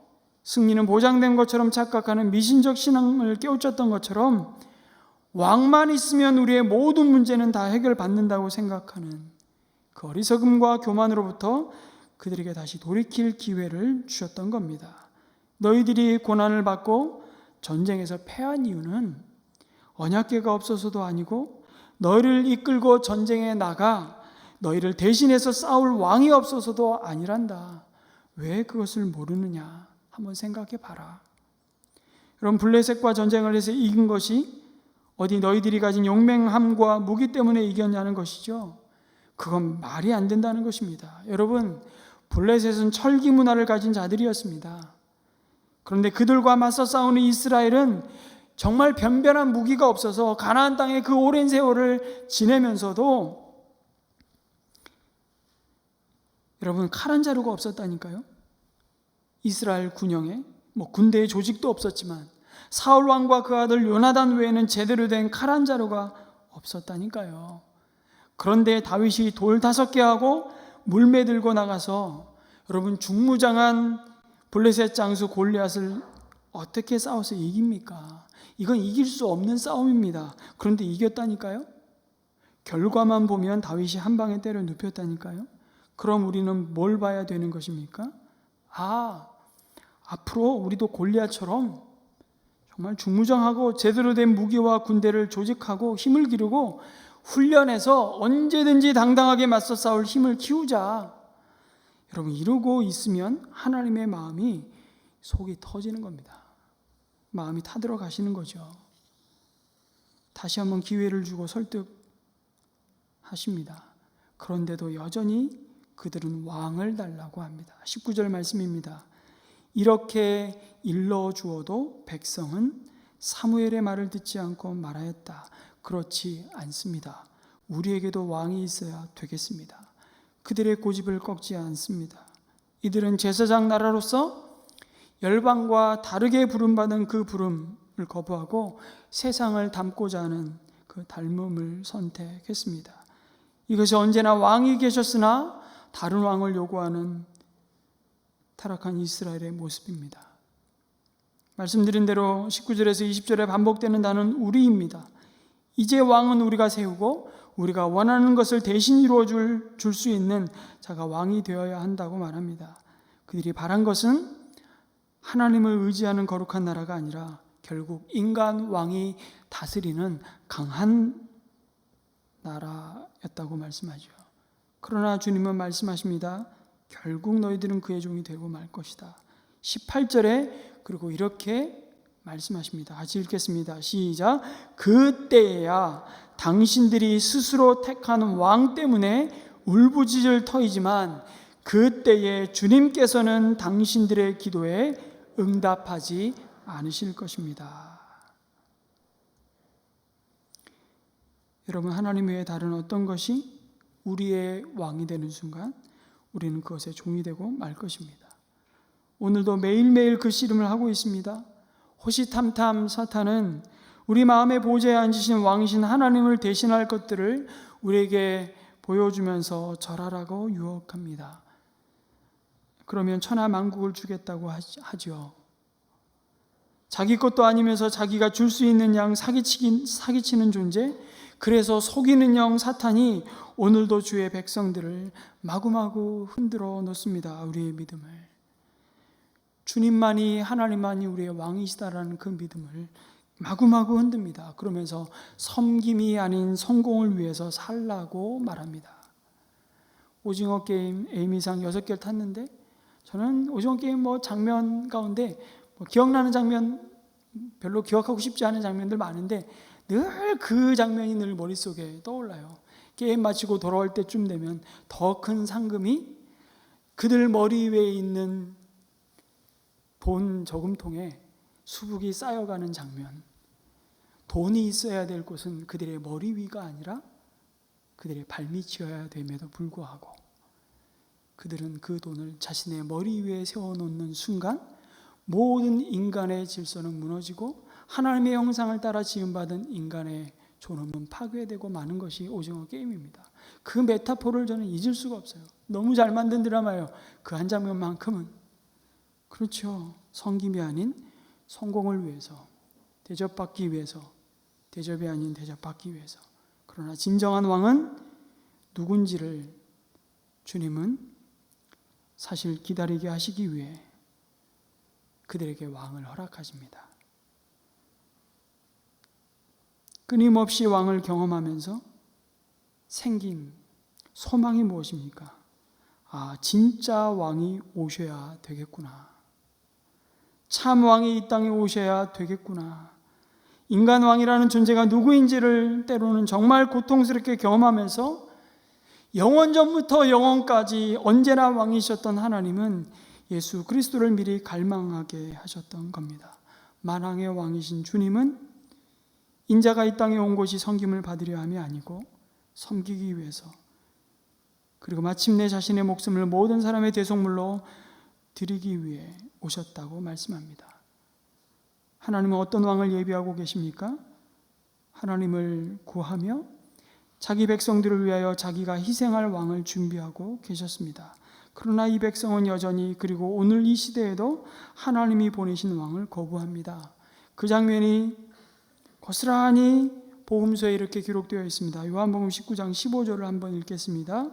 승리는 보장된 것처럼 착각하는 미신적 신앙을 깨우쳤던 것처럼 왕만 있으면 우리의 모든 문제는 다 해결받는다고 생각하는 그 어리석음과 교만으로부터 그들에게 다시 돌이킬 기회를 주셨던 겁니다. 너희들이 고난을 받고 전쟁에서 패한 이유는 언약궤가 없어서도 아니고 너희를 이끌고 전쟁에 나가 너희를 대신해서 싸울 왕이 없어서도 아니란다. 왜 그것을 모르느냐? 한번 생각해 봐라. 여러분, 블레셋과 전쟁을 해서 이긴 것이 어디 너희들이 가진 용맹함과 무기 때문에 이겼냐는 것이죠. 그건 말이 안 된다는 것입니다. 여러분, 블레셋은 철기 문화를 가진 자들이었습니다. 그런데 그들과 맞서 싸우는 이스라엘은 정말 변변한 무기가 없어서 가나안 땅에 그 오랜 세월을 지내면서도 여러분, 칼 한 자루가 없었다니까요. 이스라엘 군영에 군대의 조직도 없었지만 사울 왕과 그 아들 요나단 외에는 제대로 된 칼 한 자루가 없었다니까요. 그런데 다윗이 돌 5개 하고 물매 들고 나가서 여러분, 중무장한 블레셋 장수 골리앗을 어떻게 싸워서 이깁니까? 이건 이길 수 없는 싸움입니다. 그런데 이겼다니까요. 결과만 보면 다윗이 한 방에 때려 눕혔다니까요. 그럼 우리는 뭘 봐야 되는 것입니까? 앞으로 우리도 골리앗처럼 정말 중무장하고 제대로 된 무기와 군대를 조직하고 힘을 기르고 훈련해서 언제든지 당당하게 맞서 싸울 힘을 키우자. 여러분, 이러고 있으면 하나님의 마음이 속이 터지는 겁니다. 마음이 타들어 가시는 거죠. 다시 한번 기회를 주고 설득하십니다. 그런데도 여전히 그들은 왕을 달라고 합니다. 19절 말씀입니다. 이렇게 일러주어도 백성은 사무엘의 말을 듣지 않고 말하였다. 그렇지 않습니다. 우리에게도 왕이 있어야 되겠습니다. 그들의 고집을 꺾지 않습니다. 이들은 제사장 나라로서 열방과 다르게 부름받은 그 부름을 거부하고 세상을 닮고자 하는 그 닮음을 선택했습니다. 이것이 언제나 왕이 계셨으나 다른 왕을 요구하는 타락한 이스라엘의 모습입니다. 말씀드린 대로 19절에서 20절에 반복되는 단어는 우리입니다. 이제 왕은 우리가 세우고 우리가 원하는 것을 대신 이루어 줄 수 있는 자가 왕이 되어야 한다고 말합니다. 그들이 바란 것은 하나님을 의지하는 거룩한 나라가 아니라 결국 인간 왕이 다스리는 강한 나라였다고 말씀하죠. 그러나 주님은 말씀하십니다. 결국 너희들은 그의 종이 되고 말 것이다. 18절에 그리고 이렇게 말씀하십니다. 같이 읽겠습니다. 시작. 그때야 당신들이 스스로 택한 왕 때문에 울부짖을 터이지만 그때에 주님께서는 당신들의 기도에 응답하지 않으실 것입니다. 여러분, 하나님 외에 다른 어떤 것이 우리의 왕이 되는 순간 우리는 그것의 종이 되고 말 것입니다. 오늘도 매일매일 그 씨름을 하고 있습니다. 호시탐탐 사탄은 우리 마음의 보좌에 앉으신 왕이신 하나님을 대신할 것들을 우리에게 보여주면서 절하라고 유혹합니다. 그러면 천하 만국을 주겠다고 하죠. 자기 것도 아니면서 자기가 줄 수 있는 양 사기치는 존재, 그래서 속이는 영 사탄이 오늘도 주의 백성들을 마구마구 흔들어 놓습니다. 우리의 믿음을. 주님만이, 하나님만이 우리의 왕이시다라는 그 믿음을 마구마구 흔듭니다. 그러면서 섬김이 아닌 성공을 위해서 살라고 말합니다. 오징어 게임 에이미상 6개를 탔는데 저는 오징어 게임 장면 가운데 기억나는 장면, 별로 기억하고 싶지 않은 장면들 많은데 늘 그 장면이 늘 머릿속에 떠올라요. 게임 마치고 돌아올 때쯤 되면 더 큰 상금이 그들 머리 위에 있는 돈 저금통에 수북이 쌓여가는 장면. 돈이 있어야 될 곳은 그들의 머리 위가 아니라 그들의 발밑이어야 됨에도 불구하고 그들은 그 돈을 자신의 머리 위에 세워놓는 순간 모든 인간의 질서는 무너지고 하나님의 형상을 따라 지음받은 인간의 존엄은 파괴되고 마는 것이 오징어 게임입니다. 그 메타포를 저는 잊을 수가 없어요. 너무 잘 만든 드라마예요. 그 한 장면만큼은. 그렇죠. 섬김이 아닌 성공을 위해서, 대접받기 위해서, 대접이 아닌 대접받기 위해서. 그러나 진정한 왕은 누군지를 주님은 사실 기다리게 하시기 위해 그들에게 왕을 허락하십니다. 끊임없이 왕을 경험하면서 생긴 소망이 무엇입니까? 아, 진짜 왕이 오셔야 되겠구나. 참 왕이 이 땅에 오셔야 되겠구나. 인간 왕이라는 존재가 누구인지를 때로는 정말 고통스럽게 경험하면서 영원 전부터 영원까지 언제나 왕이셨던 하나님은 예수 그리스도를 미리 갈망하게 하셨던 겁니다. 만왕의 왕이신 주님은 인자가 이 땅에 온 곳이 섬김을 받으려 함이 아니고 섬기기 위해서, 그리고 마침내 자신의 목숨을 모든 사람의 대속물로 드리기 위해 오셨다고 말씀합니다. 하나님은 어떤 왕을 예비하고 계십니까? 하나님을 구하며 자기 백성들을 위하여 자기가 희생할 왕을 준비하고 계셨습니다. 그러나 이 백성은 여전히, 그리고 오늘 이 시대에도 하나님이 보내신 왕을 거부합니다. 그 장면이 고스란히 복음서에 이렇게 기록되어 있습니다. 요한복음 19장 15절을 한번 읽겠습니다.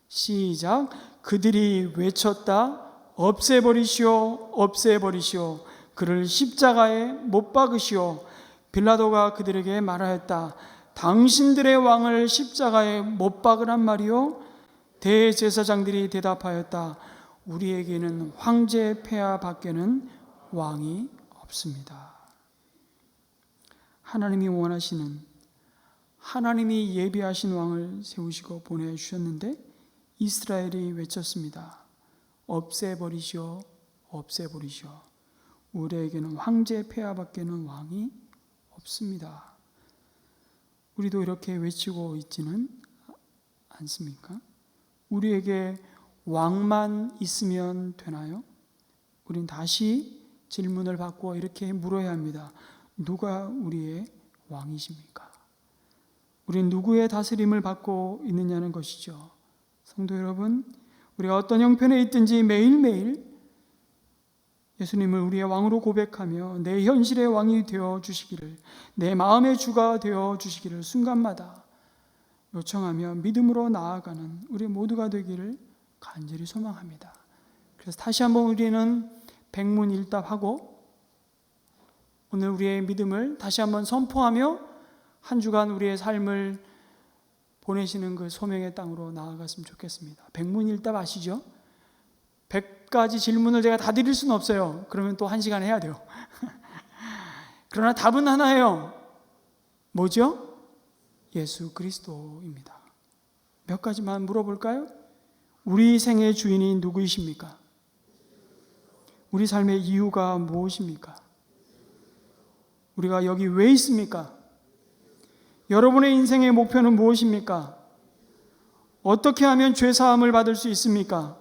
시작. 그들이 외쳤다. 없애버리시오, 없애버리시오. 그를 십자가에 못 박으시오. 빌라도가 그들에게 말하였다. 당신들의 왕을 십자가에 못 박으란 말이요? 대제사장들이 대답하였다. 우리에게는 황제 폐하 밖에는 왕이 없습니다. 하나님이 원하시는, 하나님이 예비하신 왕을 세우시고 보내주셨는데 이스라엘이 외쳤습니다. 없애버리시오, 없애버리시오. 우리에게는 황제 폐하 밖에는 왕이 없습니다. 우리도 이렇게 외치고 있지는 않습니까? 우리에게 왕만 있으면 되나요? 우린 다시 질문을 받고 이렇게 물어야 합니다. 누가 우리의 왕이십니까? 우린 누구의 다스림을 받고 있느냐는 것이죠. 성도 여러분, 우리가 어떤 형편에 있든지 매일매일 예수님을 우리의 왕으로 고백하며 내 현실의 왕이 되어 주시기를, 내 마음의 주가 되어 주시기를 순간마다 요청하며 믿음으로 나아가는 우리 모두가 되기를 간절히 소망합니다. 그래서 다시 한번 우리는 백문일답하고 오늘 우리의 믿음을 다시 한번 선포하며 한 주간 우리의 삶을 보내시는 그 소명의 땅으로 나아갔으면 좋겠습니다. 백문일답 아시죠? 100가지 질문을 제가 다 드릴 수는 없어요. 그러면 또 1시간 해야 돼요. 그러나 답은 하나예요. 뭐죠? 예수 그리스도입니다. 몇 가지만 물어볼까요? 우리 생의 주인이 누구이십니까? 우리 삶의 이유가 무엇입니까? 우리가 여기 왜 있습니까? 여러분의 인생의 목표는 무엇입니까? 어떻게 하면 죄 사함을 받을 수 있습니까?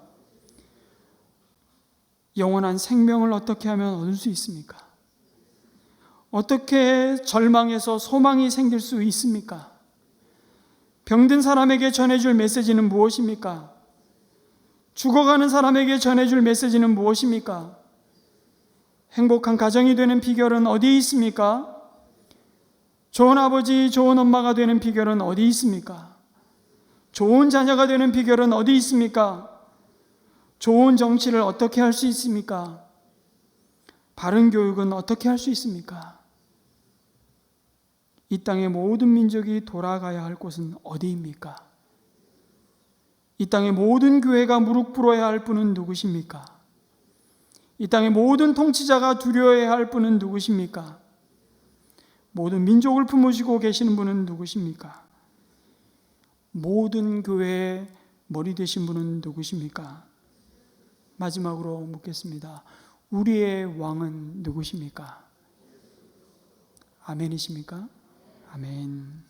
영원한 생명을 어떻게 하면 얻을 수 있습니까? 어떻게 절망에서 소망이 생길 수 있습니까? 병든 사람에게 전해줄 메시지는 무엇입니까? 죽어가는 사람에게 전해줄 메시지는 무엇입니까? 행복한 가정이 되는 비결은 어디에 있습니까? 좋은 아버지, 좋은 엄마가 되는 비결은 어디 있습니까? 좋은 자녀가 되는 비결은 어디 있습니까? 좋은 정치를 어떻게 할 수 있습니까? 바른 교육은 어떻게 할 수 있습니까? 이 땅의 모든 민족이 돌아가야 할 곳은 어디입니까? 이 땅의 모든 교회가 무릎 꿇어야 할 분은 누구십니까? 이 땅의 모든 통치자가 두려워해야 할 분은 누구십니까? 모든 민족을 품으시고 계시는 분은 누구십니까? 모든 교회의 머리 되신 분은 누구십니까? 마지막으로 묻겠습니다. 우리의 왕은 누구십니까? 아멘이십니까? 아멘.